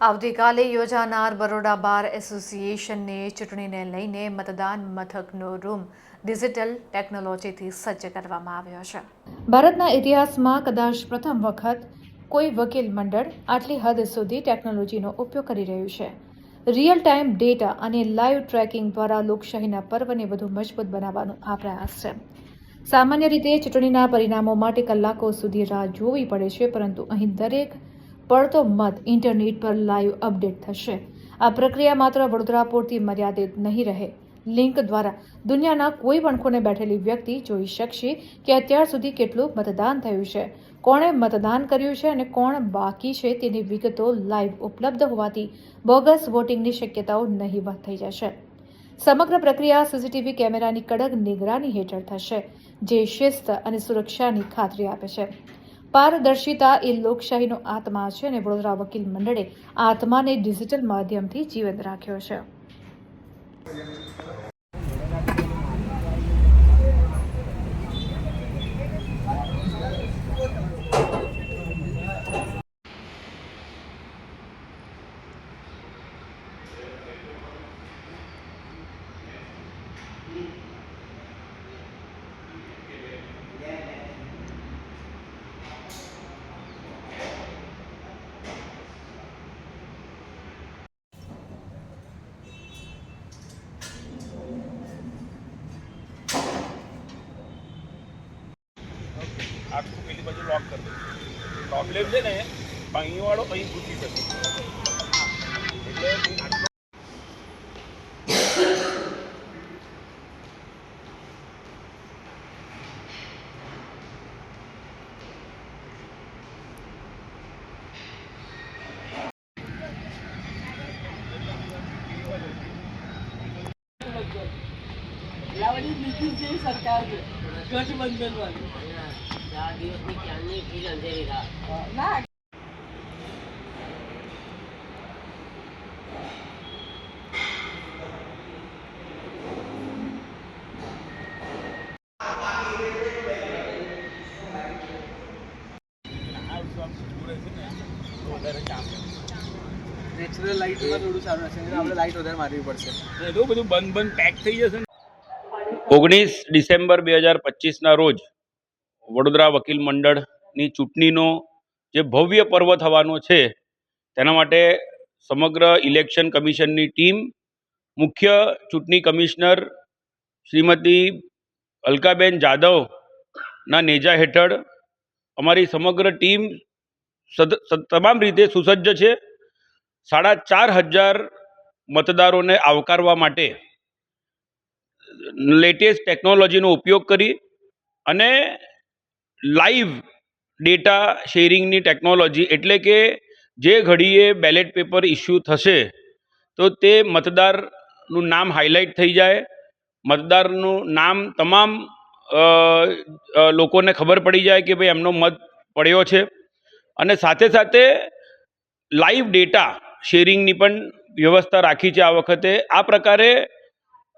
આવતીકાલે યોજાનાર બરોડા બાર એસોસિએશનની ચૂંટણીને લઈને મતદાન મથકનો રૂમ ડિજિટલ ટેકનોલોજીથી સજ્જ કરવામાં આવ્યો છે। ભારતના ઇતિહાસમાં કદાચ પ્રથમ વખત કોઈ વકીલ મંડળ આટલી હદ સુધી ટેકનોલોજીનો ઉપયોગ કરી રહ્યું છે। રિયલ ટાઈમ ડેટા અને લાઈવ ટ્રેકિંગ દ્વારા લોકશાહીના પર્વને વધુ મજબૂત બનાવવાનો આ પ્રયાસ છે। સામાન્ય રીતે ચૂંટણીના પરિણામો માટે કલાકો સુધી રાહ જોવી પડે છે, પરંતુ અહીં દરેક પડતો મત ઇન્ટરનેટ પર લાઈવ અપડેટ થશે। આ પ્રક્રિયા માત્ર વડોદરા પૂરતી મર્યાદિત નહીં રહે। લિંક દ્વારા દુનિયાના કોઈ પણ ખૂણે બેઠેલી વ્યક્તિ જોઈ શકશે કે અત્યાર સુધી કેટલું મતદાન થયું છે, કોણે મતદાન કર્યું છે અને કોણ બાકી છે તેની વિગતો લાઈવ ઉપલબ્ધ હોવાથી બોગસ વોટિંગની શક્યતાઓ નહીવત થઈ જશે। સમગ્ર પ્રક્રિયા સીસીટીવી કેમેરાની કડક નિગરાની હેઠળ થશે, જે શિસ્ત અને સુરક્ષાની ખાતરી આપે છે। પારદર્શિતા એ લોકશાહીનો આત્મા છે અને વડોદરા વકીલ મંડળે આ આત્માને ડિજિટલ માધ્યમથી જીવંત રાખ્યો છે। આખું પેલી બાજુ લોક કરી દે। પ્રોબ્લેમ છે ને અહીંવાળો અહીં ઘૂસી શકે એટલે સરકાર છે ગઠબંધન વાળી 4 દિવસની ક્યાંની ફીલ અંધેરી ના નેચરલ લાઇટમાં થોડું સારું રહેશે, આપણે લાઇટ વધારે મારવી પડશે। એટલું બધું બંધ પેક થઈ જશે। 19 ડિસેમ્બર 2025ના રોજ વડોદરા વકીલ મંડળની ચૂંટણીનો જે ભવ્ય પર્વ થવાનો છે, તેના માટે સમગ્ર ઇલેક્શન કમિશનની ટીમ, મુખ્ય ચૂંટણી કમિશનર શ્રીમતી અલકાબેન જાદવના નેજા હેઠળ અમારી સમગ્ર ટીમ તમામ રીતે સુસજ્જ છે। 4,500 મતદારોને આવકારવા માટે લેટેસ્ટ ટેકનોલોજીનો ઉપયોગ કરી અને લાઈવ ડેટા શેરિંગની ટેકનોલોજી, એટલે કે જે ઘડીએ બેલેટ પેપર ઇસ્યુ થશે તો તે મતદારનું નામ હાઇલાઇટ થઈ જાય, મતદારનું નામ તમામ લોકોને ખબર પડી જાય કે ભાઈ એમનો મત પડ્યો છે, અને સાથે સાથે લાઈવ ડેટા શેરિંગની પણ વ્યવસ્થા રાખી છે। આ વખતે આ પ્રકારે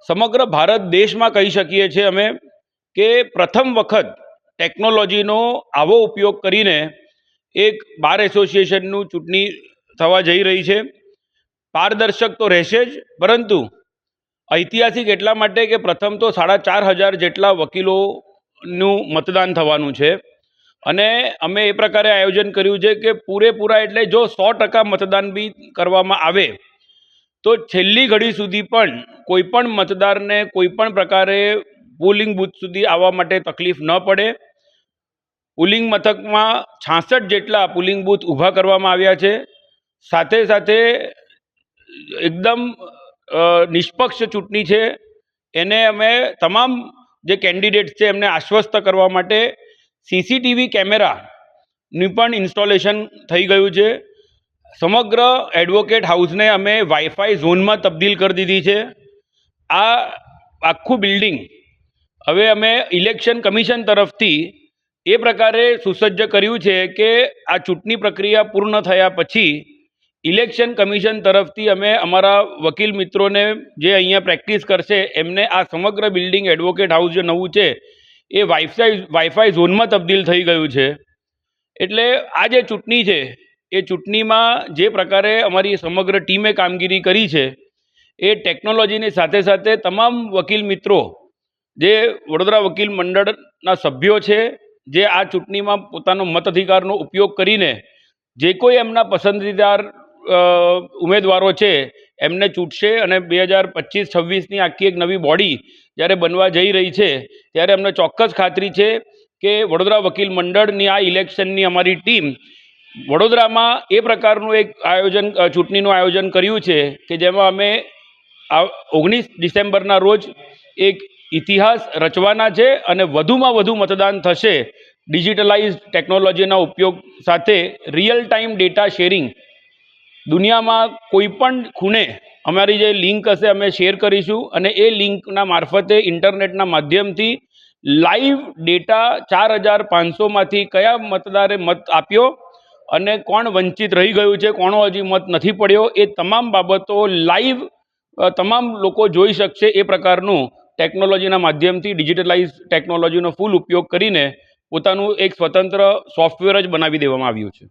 સમગ્ર ભારત દેશમાં કહી શકીએ છીએ અમે કે પ્રથમ વખત ટેકનોલોજીનો આવો ઉપયોગ કરીને એક બાર એસોસિએશનનું ચૂંટણી થવા જઈ રહી છે। પારદર્શક તો રહેશે જ, પરંતુ ઐતિહાસિક એટલા માટે કે પ્રથમ તો 4,500 જેટલા વકીલોનું મતદાન થવાનું છે, અને અમે એ પ્રકારે આયોજન કર્યું છે કે પૂરેપૂરા એટલે જો 100% મતદાન બી કરવામાં આવે તો છેલ્લી ઘડી સુધી પણ કોઈ પણ મતદારને કોઈ પણ પ્રકારે પોલિંગ બૂથ સુધી આવવા માટે તકલીફ ન પડે। પોલિંગ મથકમાં 66 જેટલા પોલિંગ બૂથ ઊભા કરવામાં આવ્યા છે। સાથે સાથે એકદમ નિષ્પક્ષ ચૂંટણી છે, એને અમે તમામ જે કેન્ડિડેટ્સ છે એમને આશ્વસ્ત કરવા માટે સીસીટીવી કેમેરાનું પણ ઇન્સ્ટોલેશન થઈ ગયું છે। સમગ્ર એડવોકેટ હાઉસને અમે વાઈફાઈ ઝોનમાં તબદીલ કરી દીધી છે। આ આખું બિલ્ડિંગ હવે અમે ઇલેક્શન કમિશન તરફથી એ પ્રકારે સુસજ્જ કર્યું છે કે આ ચૂંટણી પ્રક્રિયા પૂર્ણ થયા પછી ઇલેક્શન કમિશન તરફથી અમે અમારા વકીલ મિત્રોને જે અહીંયા પ્રેક્ટિસ કરશે એમને આ સમગ્ર બિલ્ડિંગ એડવોકેટ હાઉસ જે નવું છે એ વાઈફાઈ ઝોનમાં તબદીલ થઈ ગયું છે। એટલે આ જે ચૂંટણી છે એ ચૂંટણીમાં જે પ્રકારે અમારી સમગ્ર ટીમે કામગીરી કરી છે એ ટેકનોલોજીની સાથે સાથે તમામ વકીલ મિત્રો જે વડોદરા વકીલ મંડળના સભ્યો છે જે આ ચૂંટણીમાં પોતાનો મતાધિકારનો ઉપયોગ કરીને જે કોઈ એમના પસંદીદાર ઉમેદવારો છે એમને ચૂંટશે અને 2025-26ની આખી એક નવી બોડી જ્યારે બનવા જઈ રહી છે ત્યારે અમને ચોક્કસ ખાતરી છે કે વડોદરા વકીલ મંડળની આ ઇલેક્શનની અમારી ટીમ વડોદરામાં એ પ્રકારનું એક ચૂંટણીનું આયોજન કર્યું છે કે જેમાં અમે 19 ડિસેમ્બરના રોજ એક ઇતિહાસ રચવાના છે અને વધુમાં વધુ મતદાન થશે ડિજિટલાઇઝ ટેકનોલોજીના ઉપયોગ સાથે રિયલ ટાઈમ ડેટા શેરિંગ દુનિયામાં કોઈ પણ ખૂણે અમારી જે લિંક હશે અમે શેર કરીશું અને એ લિંકના મારફતે ઇન્ટરનેટના માધ્યમથી લાઈવ ડેટા 4500માંથી કયા મતદારે મત આપ્યો અને કોણ વંચિત રહી ગયું છે, કોનો હજી મત નથી પડ્યો, એ તમામ બાબતો લાઈવ તમામ લોકો જોઈ શકશે. એ પ્રકારનું ટેકનોલોજીના માધ્યમથી ડિજિટલાઇઝ ટેકનોલોજીનો ફૂલ ઉપયોગ કરીને પોતાનું એક સ્વતંત્ર સોફ્ટવેર જ બનાવી દેવામાં આવ્યું છે.